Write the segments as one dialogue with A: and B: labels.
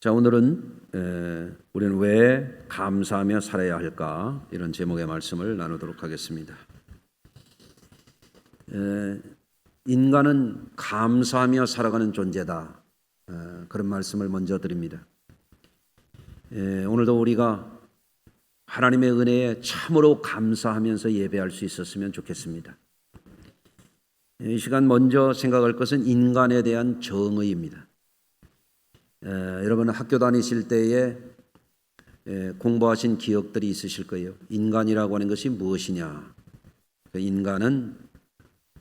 A: 자, 오늘은 우리는 왜 감사하며 살아야 할까? 이런 제목의 말씀을 나누도록 하겠습니다. 인간은 감사하며 살아가는 존재다. 그런 말씀을 먼저 드립니다. 오늘도 우리가 하나님의 은혜에 참으로 감사하면서 예배할 수 있었으면 좋겠습니다. 이 시간 먼저 생각할 것은 인간에 대한 정의입니다. 여러분 학교 다니실 때에 공부하신 기억들이 있으실 거예요. 인간이라고 하는 것이 무엇이냐? 인간은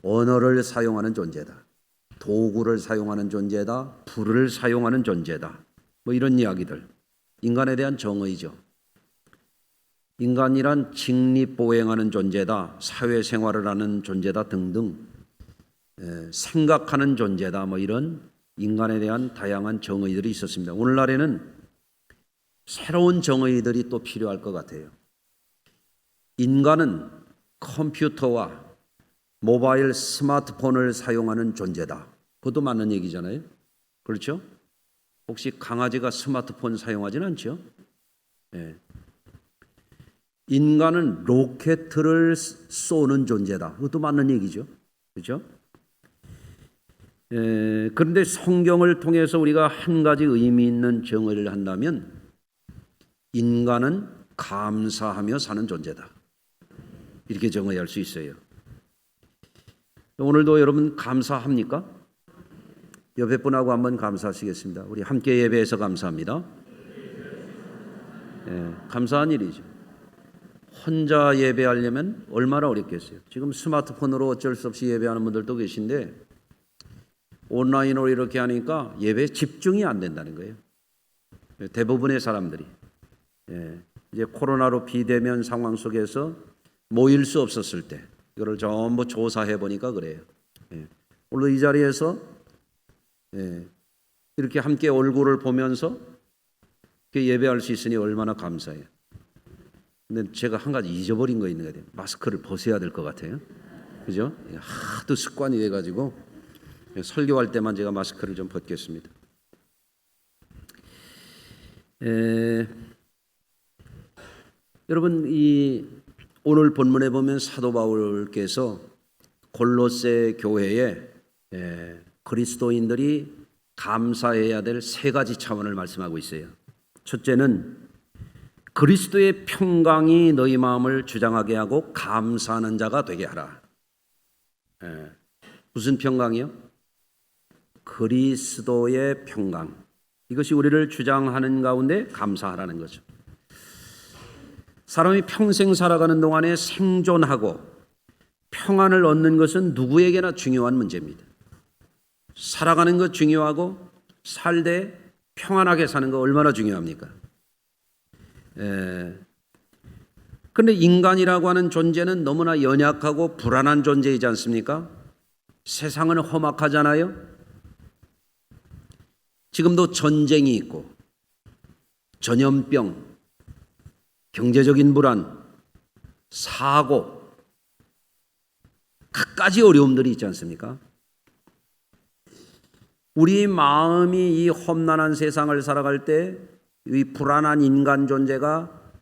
A: 언어를 사용하는 존재다. 도구를 사용하는 존재다. 불을 사용하는 존재다. 뭐 이런 이야기들. 인간에 대한 정의죠. 인간이란 직립보행하는 존재다. 사회생활을 하는 존재다 등등 생각하는 존재다. 뭐 이런 인간에 대한 다양한 정의들이 있었습니다. 오늘날에는 새로운 정의들이 또 필요할 것 같아요. 인간은 컴퓨터와 모바일 스마트폰을 사용하는 존재다. 그것도 맞는 얘기잖아요. 그렇죠? 혹시 강아지가 스마트폰 사용하지는 않죠? 네. 인간은 로켓을 쏘는 존재다. 그것도 맞는 얘기죠. 그렇죠? 그런데 성경을 통해서 우리가 한 가지 의미 있는 정의를 한다면 인간은 감사하며 사는 존재다. 이렇게 정의할 수 있어요. 오늘도 여러분 감사합니까? 옆에 분하고 한번 감사하시겠습니다. 우리 함께 예배해서 감사합니다. 감사한 일이죠. 혼자 예배하려면 얼마나 어렵겠어요. 지금 스마트폰으로 어쩔 수 없이 예배하는 분들도 계신데 온라인으로 이렇게 하니까 예배에 집중이 안 된다는 거예요. 대부분의 사람들이 이제 코로나로 비대면 상황 속에서 모일 수 없었을 때 이거를 전부 조사해 보니까 그래요. 오늘 이 자리에서 이렇게 함께 얼굴을 보면서 예배할 수 있으니 얼마나 감사해요. 근데 제가 한 가지 잊어버린 거 있는 것 같아요. 마스크를 벗어야 될 것 같아요. 그죠? 하도 습관이 돼가지고 설교할 때만 제가 마스크를 좀 벗겠습니다. 여러분 이 오늘 본문에 보면 사도 바울께서 골로새 교회에 그리스도인들이 감사해야 될 세 가지 차원을 말씀하고 있어요. 첫째는 그리스도의 평강이 너희 마음을 주장하게 하고 감사하는 자가 되게 하라. 무슨 평강이요? 그리스도의 평강. 이것이 우리를 주장하는 가운데 감사하라는 거죠. 사람이 평생 살아가는 동안에 생존하고 평안을 얻는 것은 누구에게나 중요한 문제입니다. 살아가는 것 중요하고 살되 평안하게 사는 거 얼마나 중요합니까? 그런데 인간이라고 하는 존재는 너무나 연약하고 불안한 존재이지 않습니까? 세상은 험악하잖아요. 지금도 전쟁이 있고 전염병, 경제적인 불안, 사고, 갖가지 어려움들이 있지 않습니까? 우리 마음이 이 험난한 세상을 살아갈 때 이 불안한 인간 존재가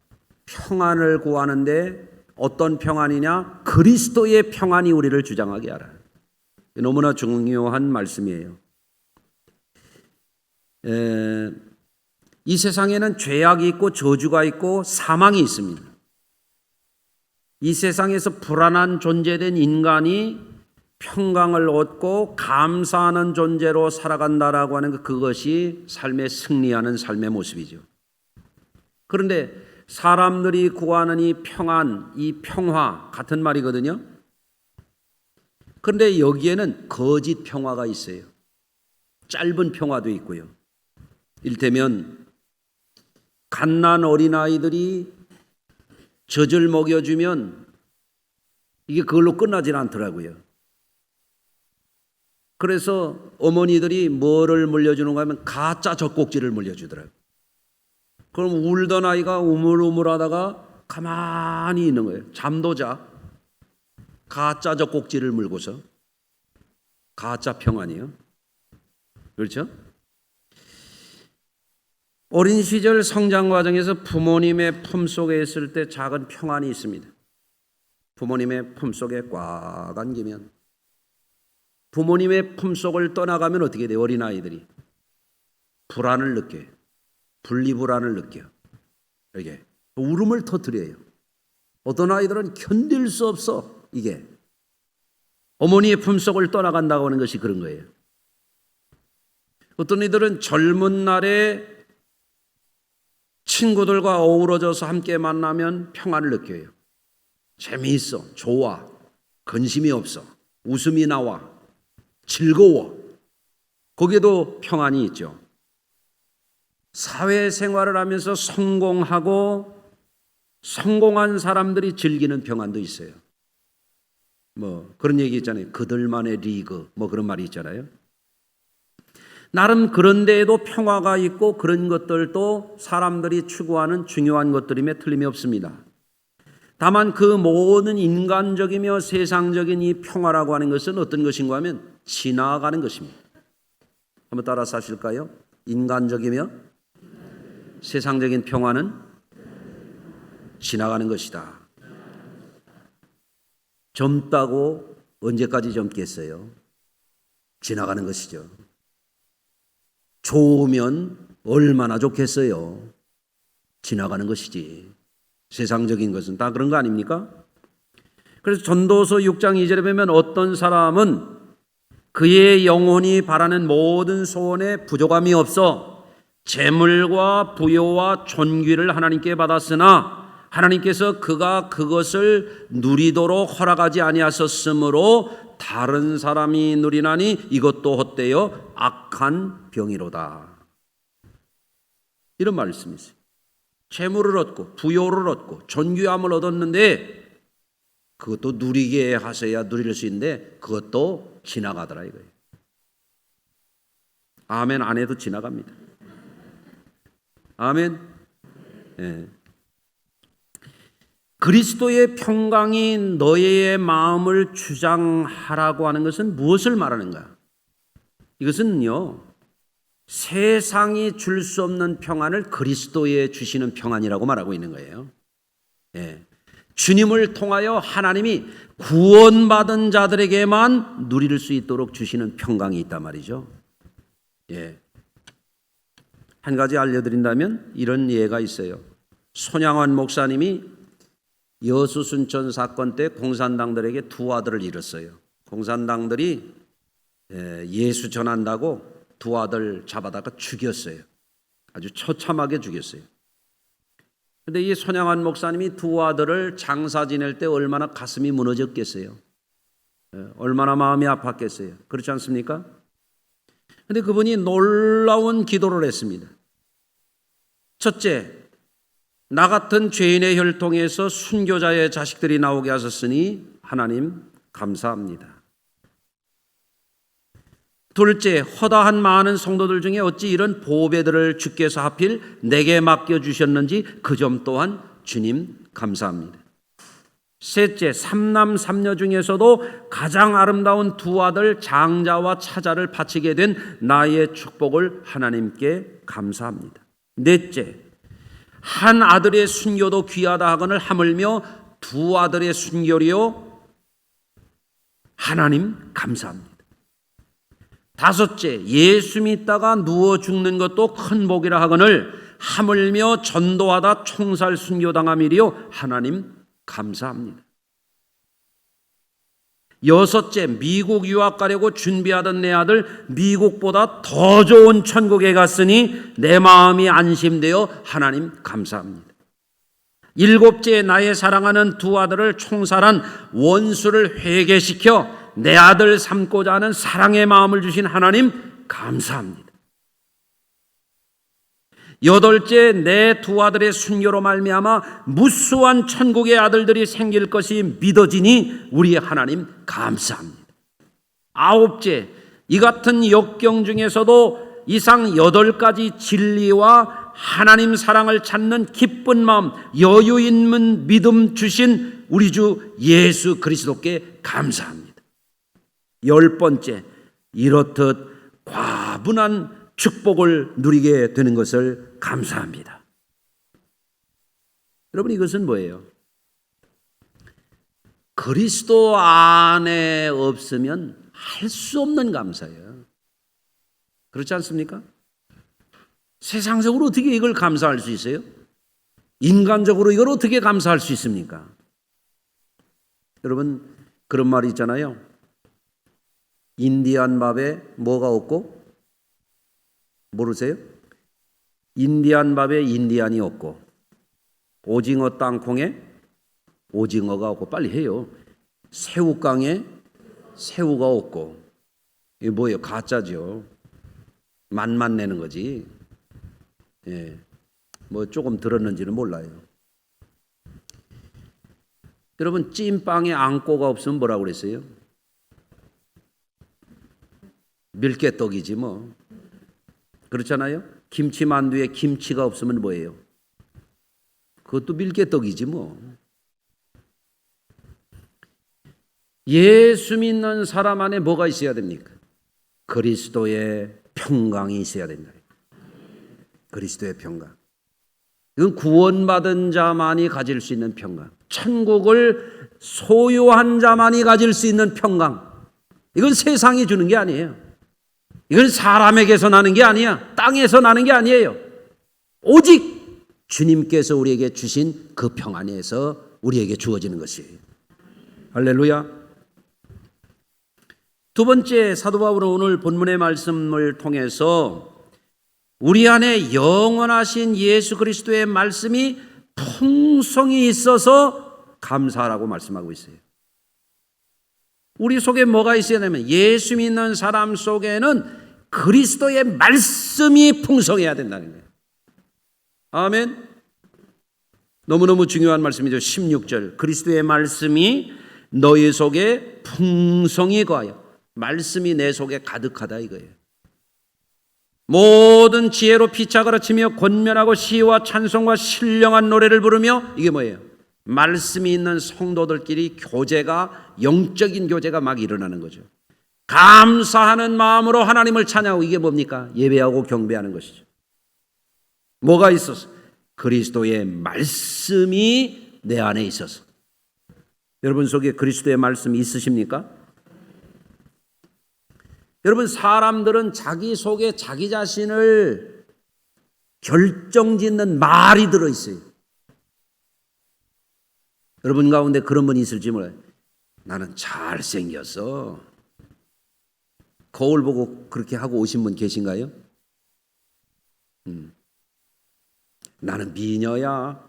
A: 평안을 구하는데 어떤 평안이냐? 그리스도의 평안이 우리를 주장하게 하라. 너무나 중요한 말씀이에요. 이 세상에는 죄악이 있고 저주가 있고 사망이 있습니다. 이 세상에서 불안한 존재된 인간이 평강을 얻고 감사하는 존재로 살아간다라고 하는 것, 그것이 삶에 승리하는 삶의 모습이죠. 그런데 사람들이 구하는 이 평안, 이 평화 같은 말이거든요. 그런데 여기에는 거짓 평화가 있어요. 짧은 평화도 있고요. 일테면 갓난 어린아이들이 젖을 먹여주면 이게 그걸로 끝나질 않더라고요. 그래서 어머니들이 뭐를 물려주는가 하면 가짜 젖꼭지를 물려주더라고요. 그럼 울던 아이가 우물우물하다가 가만히 있는 거예요. 잠도 자. 가짜 젖꼭지를 물고서. 가짜 평안이요. 그렇죠? 어린 시절 성장 과정에서 부모님의 품속에 있을 때 작은 평안이 있습니다. 부모님의 품속에 꽉 안기면, 부모님의 품속을 떠나가면 어떻게 돼요? 어린아이들이 불안을 느껴요. 분리불안을 느껴요. 이게 울음을 터뜨려요. 어떤 아이들은 견딜 수 없어. 이게 어머니의 품속을 떠나간다고 하는 것이 그런 거예요. 어떤 이들은 젊은 날에 친구들과 어우러져서 함께 만나면 평안을 느껴요. 재미있어, 좋아, 근심이 없어, 웃음이 나와, 즐거워. 거기에도 평안이 있죠. 사회생활을 하면서 성공하고 성공한 사람들이 즐기는 평안도 있어요. 뭐 그런 얘기 있잖아요. 그들만의 리그, 뭐 그런 말이 있잖아요. 나름 그런 데에도 평화가 있고 그런 것들도 사람들이 추구하는 중요한 것들임에 틀림이 없습니다. 다만 그 모든 인간적이며 세상적인 이 평화라고 하는 것은 어떤 것인가 하면 지나가는 것입니다. 한번 따라서 하실까요? 인간적이며 세상적인 평화는 지나가는 것이다. 젊다고 언제까지 젊겠어요? 지나가는 것이죠. 좋으면 얼마나 좋겠어요? 지나가는 것이지. 세상적인 것은 다 그런 거 아닙니까? 그래서 전도서 6장 2절에 보면 어떤 사람은 그의 영혼이 바라는 모든 소원에 부족함이 없어 재물과 부요와 존귀를 하나님께 받았으나 하나님께서 그가 그것을 누리도록 허락하지 아니하셨으므로 다른 사람이 누리나니 이것도 헛되어 악한 병이로다. 이런 말씀이 있어요. 재물을 얻고 부요를 얻고 존귀함을 얻었는데 그것도 누리게 하셔야 누릴 수 있는데 그것도 지나가더라 이거예요. 아멘 안 해도 지나갑니다. 아멘. 예. 그리스도의 평강이 너의 마음을 주장하라고 하는 것은 무엇을 말하는가? 이것은요, 세상이 줄 수 없는 평안을 그리스도에 주시는 평안이라고 말하고 있는 거예요. 예. 주님을 통하여 하나님이 구원받은 자들에게만 누릴 수 있도록 주시는 평강이 있단 말이죠. 예. 한 가지 알려드린다면 이런 예가 있어요. 손양환 목사님이 여수 순천 사건 때 공산당들에게 두 아들을 잃었어요. 공산당들이 예수 전한다고 두 아들 잡아다가 죽였어요. 아주 처참하게 죽였어요. 그런데 이 손양환 목사님이 두 아들을 장사 지낼 때 얼마나 가슴이 무너졌겠어요. 얼마나 마음이 아팠겠어요. 그렇지 않습니까? 그런데 그분이 놀라운 기도를 했습니다. 첫째, 나 같은 죄인의 혈통에서 순교자의 자식들이 나오게 하셨으니 하나님 감사합니다. 둘째, 허다한 많은 성도들 중에 어찌 이런 보배들을 주께서 하필 내게 맡겨주셨는지 그 점 또한 주님 감사합니다. 셋째, 삼남 삼녀 중에서도 가장 아름다운 두 아들 장자와 차자를 바치게 된 나의 축복을 하나님께 감사합니다. 넷째, 한 아들의 순교도 귀하다 하거늘 하물며 두 아들의 순교리요 하나님 감사합니다. 다섯째, 예수 믿다가 누워 죽는 것도 큰 복이라 하거늘 하물며 전도하다 총살 순교당함이리요 하나님 감사합니다. 여섯째, 미국 유학 가려고 준비하던 내 아들 미국보다 더 좋은 천국에 갔으니 내 마음이 안심되어 하나님 감사합니다. 일곱째, 나의 사랑하는 두 아들을 총살한 원수를 회개시켜 내 아들 삼고자 하는 사랑의 마음을 주신 하나님 감사합니다. 여덟째, 내 두 아들의 순교로 말미암아 무수한 천국의 아들들이 생길 것이 믿어지니 우리의 하나님 감사합니다. 아홉째, 이 같은 역경 중에서도 이상 8가지 진리와 하나님 사랑을 찾는 기쁜 마음, 여유 있는 믿음 주신 우리 주 예수 그리스도께 감사합니다. 10번째, 이렇듯 과분한 축복을 누리게 되는 것을 감사합니다. 여러분, 이것은 뭐예요? 그리스도 안에 없으면 할 수 없는 감사예요. 그렇지 않습니까? 세상적으로 어떻게 이걸 감사할 수 있어요? 인간적으로 이걸 어떻게 감사할 수 있습니까? 여러분, 그런 말이 있잖아요. 인디안 밥에 뭐가 없고? 모르세요? 인디안 밥에 인디안이 없고, 오징어 땅콩에 오징어가 없고, 빨리 해요. 새우깡에 새우가 없고, 이게 뭐예요? 가짜죠. 맛만 내는 거지. 예, 뭐 조금 들었는지는 몰라요. 여러분, 찐빵에 앙꼬가 없으면 뭐라고 그랬어요? 밀개떡이지 뭐. 그렇잖아요? 김치만두에 김치가 없으면 뭐예요? 그것도 밀개떡이지 뭐. 예수 믿는 사람 안에 뭐가 있어야 됩니까? 그리스도의 평강이 있어야 된다. 그리스도의 평강. 이건 구원받은 자만이 가질 수 있는 평강. 천국을 소유한 자만이 가질 수 있는 평강. 이건 세상이 주는 게 아니에요. 이건 사람에게서 나는 게 아니야. 땅에서 나는 게 아니에요. 오직 주님께서 우리에게 주신 그 평안에서 우리에게 주어지는 것이에요. 할렐루야. 두 번째, 사도 바울은 오늘 본문의 말씀을 통해서 우리 안에 영원하신 예수 그리스도의 말씀이 풍성히 있어서 감사하라고 말씀하고 있어요. 우리 속에 뭐가 있어야 되냐면 예수 믿는 사람 속에는 그리스도의 말씀이 풍성해야 된다는 거예요. 아멘. 너무너무 중요한 말씀이죠. 16절, 그리스도의 말씀이 너희 속에 풍성히 거하여. 말씀이 내 속에 가득하다 이거예요. 모든 지혜로 피차 가르치며 권면하고 시와 찬송과 신령한 노래를 부르며, 이게 뭐예요? 말씀이 있는 성도들끼리 교제가, 영적인 교제가 막 일어나는 거죠. 감사하는 마음으로 하나님을 찬양하고, 이게 뭡니까? 예배하고 경배하는 것이죠. 뭐가 있어서? 그리스도의 말씀이 내 안에 있어서. 여러분 속에 그리스도의 말씀이 있으십니까? 여러분, 사람들은 자기 속에 자기 자신을 결정짓는 말이 들어있어요. 여러분 가운데 그런 분이 있을지 몰라요. 나는 잘생겼어. 거울 보고 그렇게 하고 오신 분 계신가요? 나는 미녀야.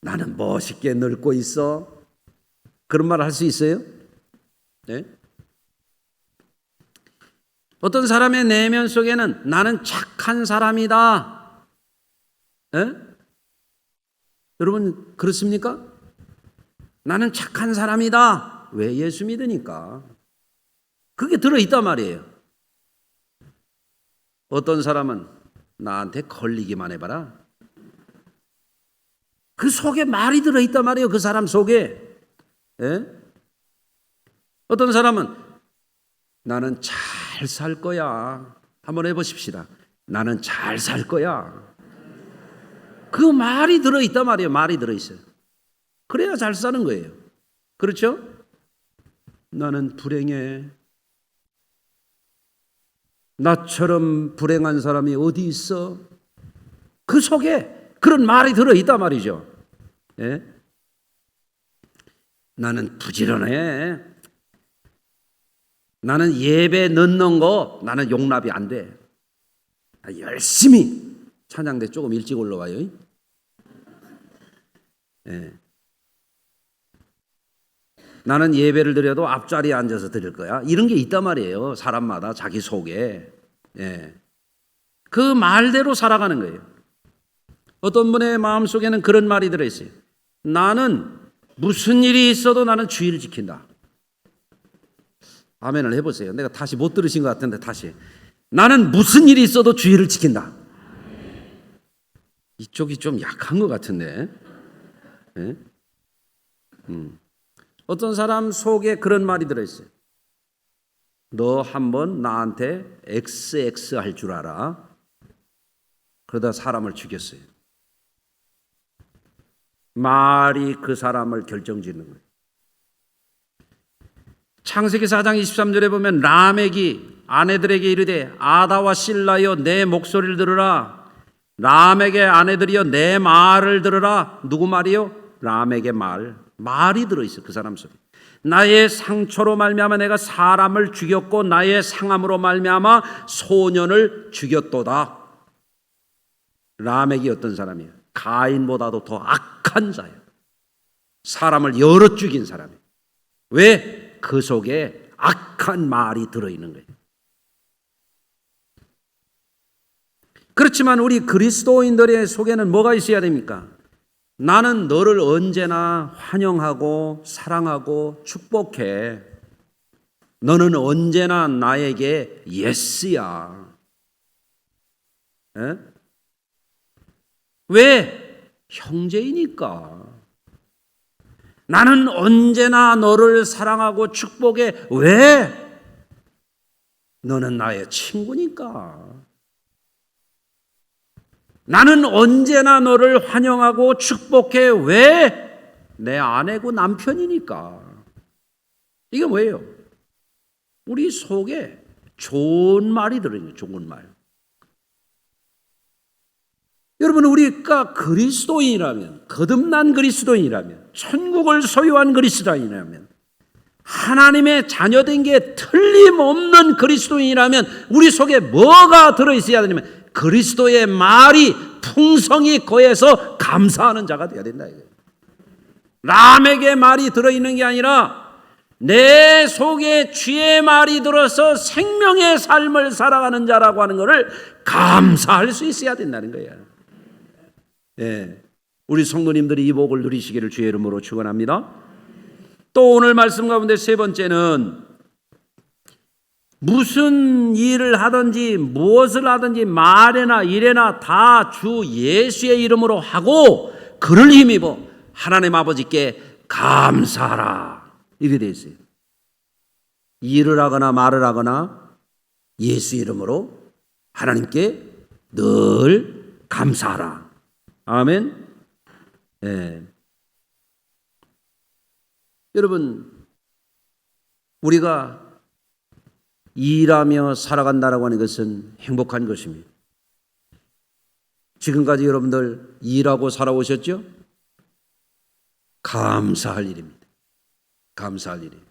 A: 나는 멋있게 늙고 있어. 그런 말 할 수 있어요? 네? 어떤 사람의 내면 속에는 나는 착한 사람이다. 네? 여러분 그렇습니까? 나는 착한 사람이다. 왜? 예수 믿으니까. 그게 들어있단 말이에요. 어떤 사람은 나한테 걸리기만 해봐라. 그 속에 말이 들어있단 말이에요. 그 사람 속에. 예? 어떤 사람은 나는 잘 살 거야. 한번 해보십시다. 나는 잘 살 거야. 그 말이 들어있단 말이에요. 말이 들어있어요. 그래야 잘 사는 거예요. 그렇죠? 나는 불행해. 나처럼 불행한 사람이 어디 있어? 그 속에 그런 말이 들어있단 말이죠. 예? 나는 부지런해. 나는 예배 넣는 거 나는 용납이 안 돼. 열심히 찬양대 조금 일찍 올라와요. 예. 나는 예배를 드려도 앞자리에 앉아서 드릴 거야. 이런 게 있단 말이에요. 사람마다 자기 속에. 예. 그 말대로 살아가는 거예요. 어떤 분의 마음속에는 그런 말이 들어있어요. 나는 무슨 일이 있어도 나는 주의를 지킨다. 아멘을 해보세요. 내가 다시 못 들으신 것 같은데 다시. 나는 무슨 일이 있어도 주의를 지킨다. 이쪽이 좀 약한 것 같은데. 예? 어떤 사람 속에 그런 말이 들어있어요. 너 한번 나한테 XX 할 줄 알아. 그러다 사람을 죽였어요. 말이 그 사람을 결정짓는 거예요. 창세기 4장 23절에 보면 라멕이 아내들에게 이르되 아다와 실라여 내 목소리를 들으라. 라멕의 아내들이여 내 말을 들으라. 누구 말이요? 라멕의 말이 들어있어요. 그 사람 속에. 나의 상처로 말미암아 내가 사람을 죽였고 나의 상함으로 말미암아 소년을 죽였도다. 라멕이 어떤 사람이에요? 가인보다도 더 악한 자예요. 사람을 여럿 죽인 사람이에요. 왜? 그 속에 악한 말이 들어있는 거예요. 그렇지만 우리 그리스도인들의 속에는 뭐가 있어야 됩니까? 나는 너를 언제나 환영하고 사랑하고 축복해. 너는 언제나 나에게 예스야. 에? 왜? 형제이니까. 나는 언제나 너를 사랑하고 축복해. 왜? 너는 나의 친구니까. 나는 언제나 너를 환영하고 축복해. 왜? 내 아내고 남편이니까. 이게 뭐예요? 우리 속에 좋은 말이 들어있는 거예요. 좋은 말. 여러분, 우리가 그리스도인이라면, 거듭난 그리스도인이라면, 천국을 소유한 그리스도인이라면, 하나님의 자녀된 게 틀림없는 그리스도인이라면 우리 속에 뭐가 들어있어야 되냐면 그리스도의 말이 풍성히 거해서 감사하는 자가 되어야 된다. 라멕의 말이 들어있는 게 아니라 내 속에 주의 말이 들어서 생명의 삶을 살아가는 자라고 하는 것을 감사할 수 있어야 된다는 거예요. 예, 우리 성도님들이 이 복을 누리시기를 주의 이름으로 축원합니다. 또 오늘 말씀 가운데 세 번째는 무슨 일을 하든지 무엇을 하든지 말이나 일에나 다 주 예수의 이름으로 하고 그를 힘입어 하나님 아버지께 감사하라. 이렇게 되어 있어요. 일을 하거나 말을 하거나 예수 이름으로 하나님께 늘 감사하라. 아멘. 예. 여러분, 우리가 일하며 살아간다라고 하는 것은 행복한 것입니다. 지금까지 여러분들 일하고 살아오셨죠? 감사할 일입니다. 감사할 일이에요.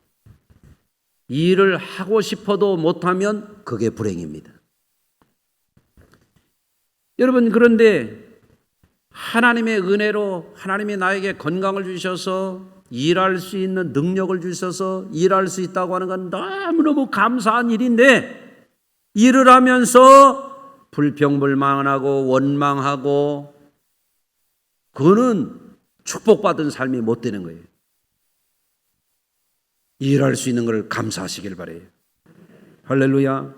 A: 일을 하고 싶어도 못하면 그게 불행입니다. 여러분, 그런데 하나님의 은혜로 하나님이 나에게 건강을 주셔서 일할 수 있는 능력을 주셔서 일할 수 있다고 하는 건 너무너무 감사한 일인데 일을 하면서 불평불만하고 원망하고 그거는 축복받은 삶이 못 되는 거예요. 일할 수 있는 걸 감사하시길 바라요. 할렐루야.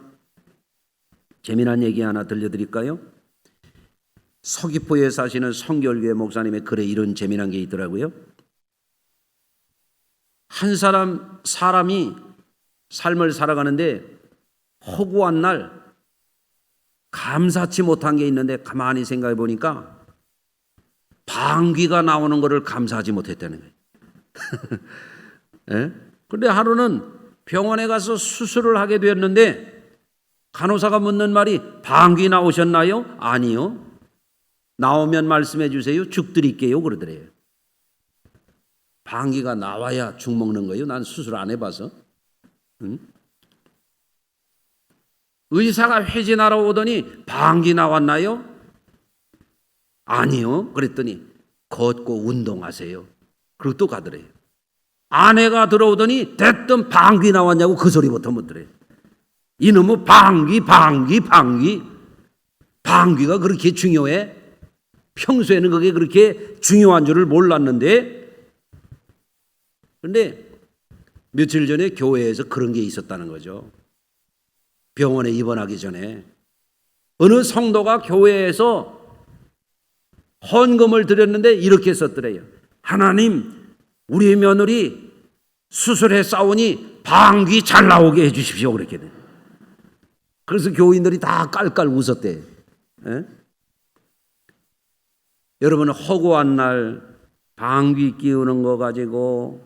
A: 재미난 얘기 하나 들려드릴까요? 서귀포에 사시는 성결교회 목사님의 글에 이런 재미난 게 있더라고요. 한 사람이 삶을 살아가는데 허구한 날 감사치 못한 게 있는데 가만히 생각해 보니까 방귀가 나오는 것을 감사하지 못했다는 거예요. 예? 그런데 하루는 병원에 가서 수술을 하게 되었는데 간호사가 묻는 말이 방귀 나오셨나요? 아니요. 나오면 말씀해 주세요. 죽 드릴게요. 그러더래요. 방귀가 나와야 죽 먹는 거예요? 난 수술 안 해봐서. 응? 의사가 회진하러 오더니 방귀 나왔나요? 아니요. 그랬더니 걷고 운동하세요. 그리고 또 가더래요. 아내가 들어오더니 대뜸 방귀 나왔냐고 그 소리부터 묻더래요. 이놈의 방귀가 그렇게 중요해? 평소에는 그게 그렇게 중요한 줄을 몰랐는데 그런데 며칠 전에 교회에서 그런 게 있었다는 거죠. 병원에 입원하기 전에 어느 성도가 교회에서 헌금을 드렸는데 이렇게 썼더래요. 하나님, 우리 며느리 수술해 싸우니 방귀 잘 나오게 해 주십시오. 그렇게 돼. 그래서 교인들이 다 깔깔 웃었대. 예? 여러분, 허구한 날 방귀 끼우는 거 가지고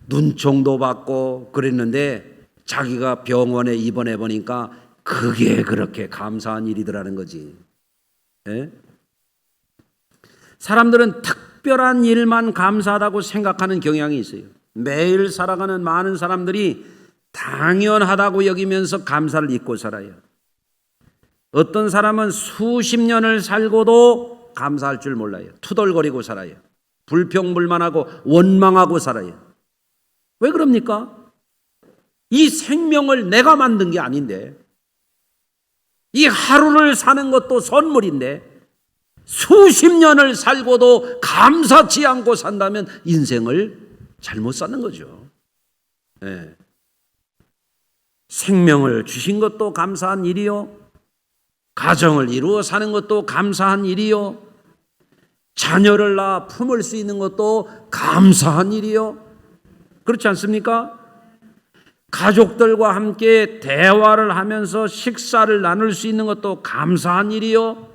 A: 눈총도 받고 그랬는데 자기가 병원에 입원해 보니까 그게 그렇게 감사한 일이더라는 거지. 사람들은 특별한 일만 감사하다고 생각하는 경향이 있어요. 매일 살아가는 많은 사람들이 당연하다고 여기면서 감사를 잊고 살아요. 어떤 사람은 수십 년을 살고도 감사할 줄 몰라요. 투덜거리고 살아요. 불평불만하고 원망하고 살아요. 왜 그럽니까? 이 생명을 내가 만든 게 아닌데, 이 하루를 사는 것도 선물인데 수십 년을 살고도 감사치 않고 산다면 인생을 잘못 사는 거죠. 네. 생명을 주신 것도 감사한 일이요, 가정을 이루어 사는 것도 감사한 일이요, 자녀를 낳아 품을 수 있는 것도 감사한 일이요. 그렇지 않습니까? 가족들과 함께 대화를 하면서 식사를 나눌 수 있는 것도 감사한 일이요.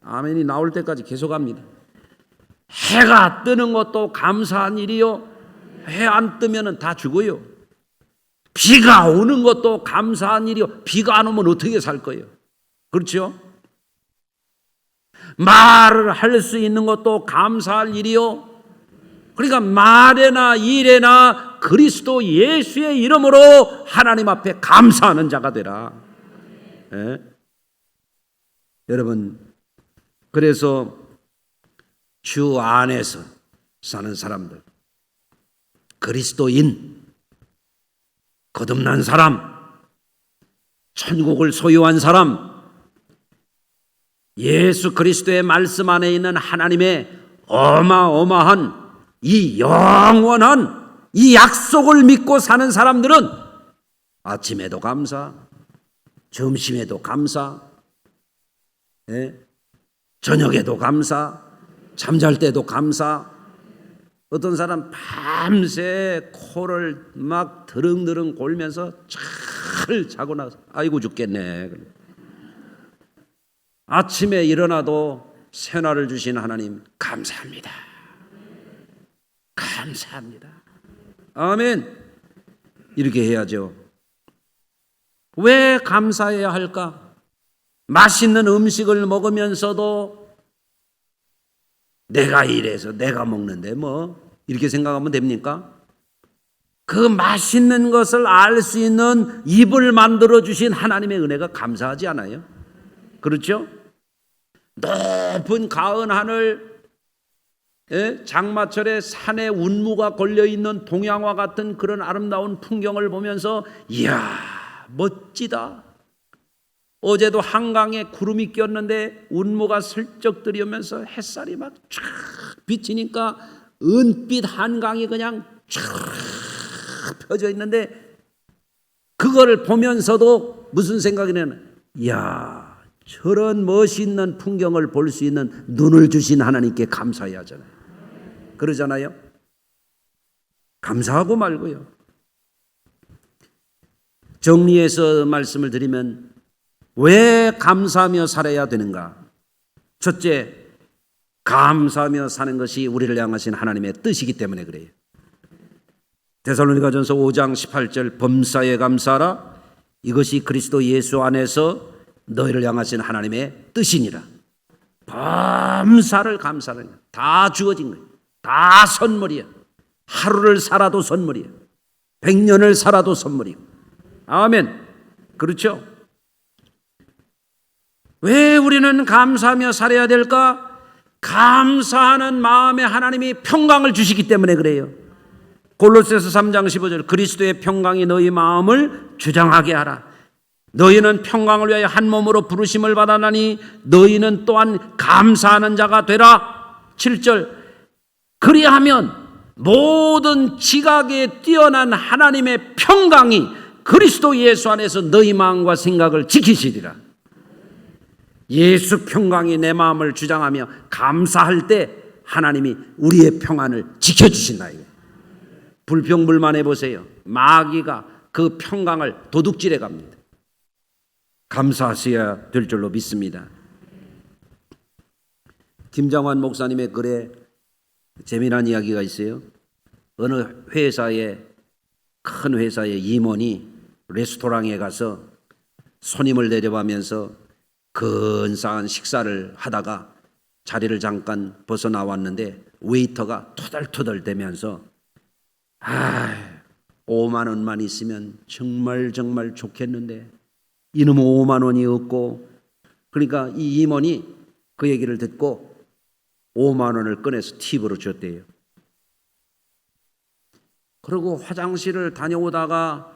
A: 아멘이 나올 때까지 계속합니다. 해가 뜨는 것도 감사한 일이요. 해 안 뜨면 다 죽어요. 비가 오는 것도 감사한 일이요. 비가 안 오면 어떻게 살 거예요? 그렇죠? 말을 할 수 있는 것도 감사할 일이요. 그러니까 말에나 일에나 그리스도 예수의 이름으로 하나님 앞에 감사하는 자가 되라. 여러분, 그래서 주 안에서 사는 사람들, 그리스도인, 거듭난 사람, 천국을 소유한 사람, 예수 그리스도의 말씀 안에 있는 하나님의 어마어마한 이 영원한 이 약속을 믿고 사는 사람들은 아침에도 감사, 점심에도 감사, 저녁에도 감사, 잠잘 때도 감사. 어떤 사람 밤새 코를 막 드릉드릉 골면서 잘 자고 나서 아이고 죽겠네. 아침에 일어나도 새날을 주신 하나님 감사합니다. 감사합니다. 아멘. 이렇게 해야죠. 왜 감사해야 할까? 맛있는 음식을 먹으면서도 내가 이래서 내가 먹는데 뭐 이렇게 생각하면 됩니까? 그 맛있는 것을 알 수 있는 입을 만들어 주신 하나님의 은혜가 감사하지 않아요? 그렇죠? 높은 가은 하늘, 장마철에 산에 운무가 걸려있는 동양화 같은 그런 아름다운 풍경을 보면서 이야 멋지다. 어제도 한강에 구름이 꼈는데 운무가 슬쩍 들이오면서 햇살이 막 쫙 비치니까 은빛 한강이 그냥 쫙 펴져 있는데 그거를 보면서도 무슨 생각이 나냐, 이야 저런 멋있는 풍경을 볼 수 있는 눈을 주신 하나님께 감사해야 하잖아요. 그러잖아요. 감사하고 말고요. 정리해서 말씀을 드리면 왜 감사하며 살아야 되는가? 첫째, 감사하며 사는 것이 우리를 향하신 하나님의 뜻이기 때문에 그래요. 데살로니가전서 5장 18절 범사에 감사하라. 이것이 그리스도 예수 안에서 너희를 향하신 하나님의 뜻이니라. 범사를 감사하는 거야. 다 주어진 거예요. 다 선물이야. 하루를 살아도 선물이야. 100년을 살아도 선물이고. 아멘. 그렇죠? 왜 우리는 감사하며 살아야 될까? 감사하는 마음에 하나님이 평강을 주시기 때문에 그래요. 골로새서 3장 15절 그리스도의 평강이 너희 마음을 주장하게 하라. 너희는 평강을 위하여 한 몸으로 부르심을 받았나니 너희는 또한 감사하는 자가 되라. 7절 그리하면 모든 지각에 뛰어난 하나님의 평강이 그리스도 예수 안에서 너희 마음과 생각을 지키시리라. 예수 평강이 내 마음을 주장하며 감사할 때 하나님이 우리의 평안을 지켜주신다. 불평불만해 보세요. 마귀가 그 평강을 도둑질해 갑니다. 감사하셔야 될 줄로 믿습니다. 김장환 목사님의 글에 재미난 이야기가 있어요. 어느 회사에, 큰 회사의 임원이 레스토랑에 가서 손님을 대접하면서 근사한 식사를 하다가 자리를 잠깐 벗어나왔는데 웨이터가 투덜투덜대면서 5만 원만 있으면 정말 좋겠는데 이놈 5만 원이 없고, 그러니까 이 임원이 그 얘기를 듣고 5만 원을 꺼내서 팁으로 줬대요. 그리고 화장실을 다녀오다가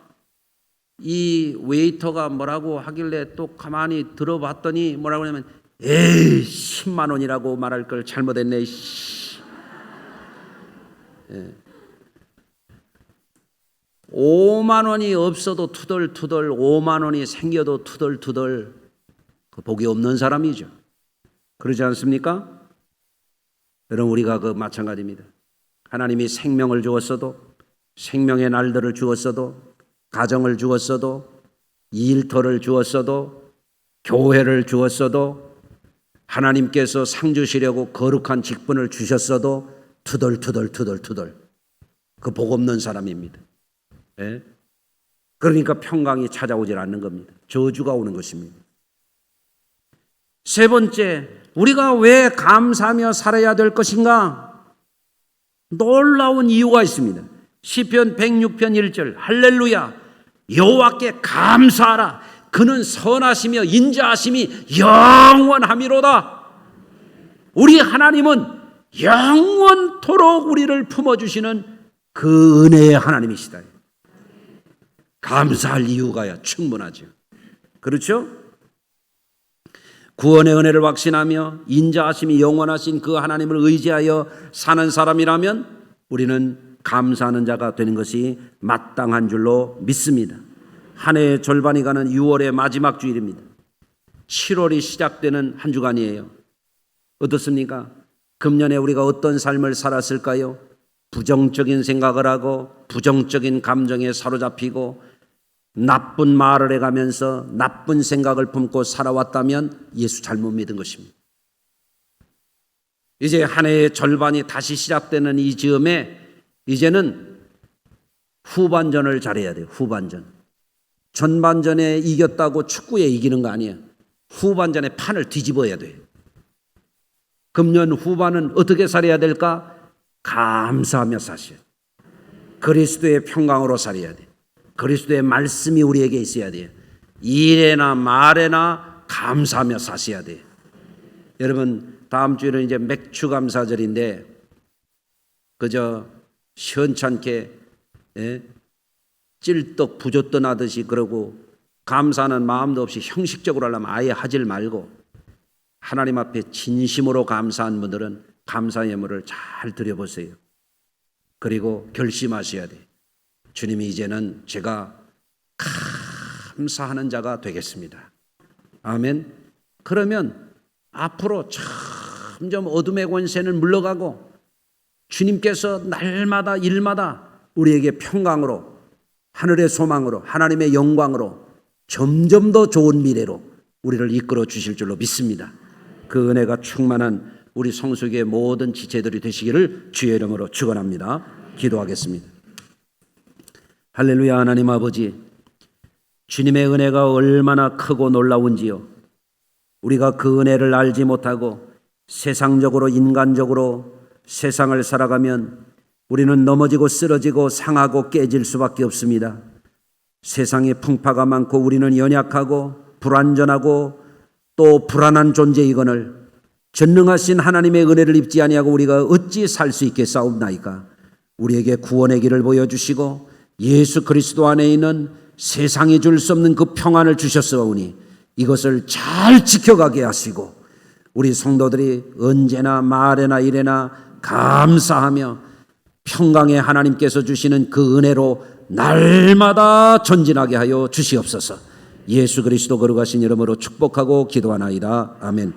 A: 이 웨이터가 뭐라고 하길래 또 가만히 들어봤더니 뭐라고 하냐면, 에이 10만 원이라고 말할 걸 잘못했네. 예. 5만 원이 없어도 투덜투덜, 5만 원이 생겨도 투덜투덜, 그 복이 없는 사람이죠. 그러지 않습니까? 여러분, 우리가 그 마찬가지입니다. 하나님이 생명을 주었어도, 생명의 날들을 주었어도, 가정을 주었어도, 일터를 주었어도, 교회를 주었어도, 하나님께서 상 주시려고 거룩한 직분을 주셨어도 투덜투덜 그 복 없는 사람입니다. 예? 그러니까 평강이 찾아오질 않는 겁니다. 저주가 오는 것입니다. 세 번째, 우리가 왜 감사하며 살아야 될 것인가? 놀라운 이유가 있습니다. 시편 106편 1절 할렐루야, 여호와께 감사하라. 그는 선하시며 인자하심이 영원함이로다. 우리 하나님은 영원토록 우리를 품어주시는 그 은혜의 하나님이시다. 감사할 이유가 충분하죠. 그렇죠? 구원의 은혜를 확신하며 인자하심이 영원하신 그 하나님을 의지하여 사는 사람이라면 우리는 감사하는 자가 되는 것이 마땅한 줄로 믿습니다. 한 해의 절반이 가는 6월의 마지막 주일입니다. 7월이 시작되는 한 주간이에요. 어떻습니까? 금년에 우리가 어떤 삶을 살았을까요? 부정적인 생각을 하고 부정적인 감정에 사로잡히고 나쁜 말을 해가면서 나쁜 생각을 품고 살아왔다면 예수 잘못 믿은 것입니다. 이제 한 해의 절반이 다시 시작되는 이 즈음에 이제는 후반전을 잘해야 돼요. 후반전. 전반전에 이겼다고 축구에 이기는 거 아니에요. 후반전에 판을 뒤집어야 돼요. 금년 후반은 어떻게 살아야 될까? 감사하며 사셔야 돼요. 그리스도의 평강으로 살아야 돼요. 그리스도의 말씀이 우리에게 있어야 돼요. 일에나 말에나 감사하며 사셔야 돼요. 여러분, 다음 주에는 이제 맥주 감사절인데 그저 시원찮게 찔떡 부젓던 하듯이 그러고 감사하는 마음도 없이 형식적으로 하려면 아예 하질 말고 하나님 앞에 진심으로 감사한 분들은 감사의 예물을 잘 드려보세요. 그리고 결심하셔야 돼요. 주님이 이제는 제가 감사하는 자가 되겠습니다. 아멘. 그러면 앞으로 점점 어둠의 권세는 물러가고 주님께서 날마다 일마다 우리에게 평강으로, 하늘의 소망으로, 하나님의 영광으로 점점 더 좋은 미래로 우리를 이끌어 주실 줄로 믿습니다. 그 은혜가 충만한 우리 성수교의 모든 지체들이 되시기를 주의 이름으로 축원합니다. 기도하겠습니다. 할렐루야. 하나님 아버지, 주님의 은혜가 얼마나 크고 놀라운지요. 우리가 그 은혜를 알지 못하고 세상적으로 인간적으로 세상을 살아가면 우리는 넘어지고 쓰러지고 상하고 깨질 수밖에 없습니다. 세상에 풍파가 많고 우리는 연약하고 불완전하고 또 불안한 존재이거늘 전능하신 하나님의 은혜를 입지 아니하고 우리가 어찌 살 수 있겠사옵나이까. 우리에게 구원의 길을 보여주시고 예수 그리스도 안에 있는 세상이 줄 수 없는 그 평안을 주셨사오니 이것을 잘 지켜가게 하시고 우리 성도들이 언제나 말에나 일에나 감사하며 평강의 하나님께서 주시는 그 은혜로 날마다 전진하게 하여 주시옵소서. 예수 그리스도 거룩하신 이름으로 축복하고 기도하나이다. 아멘.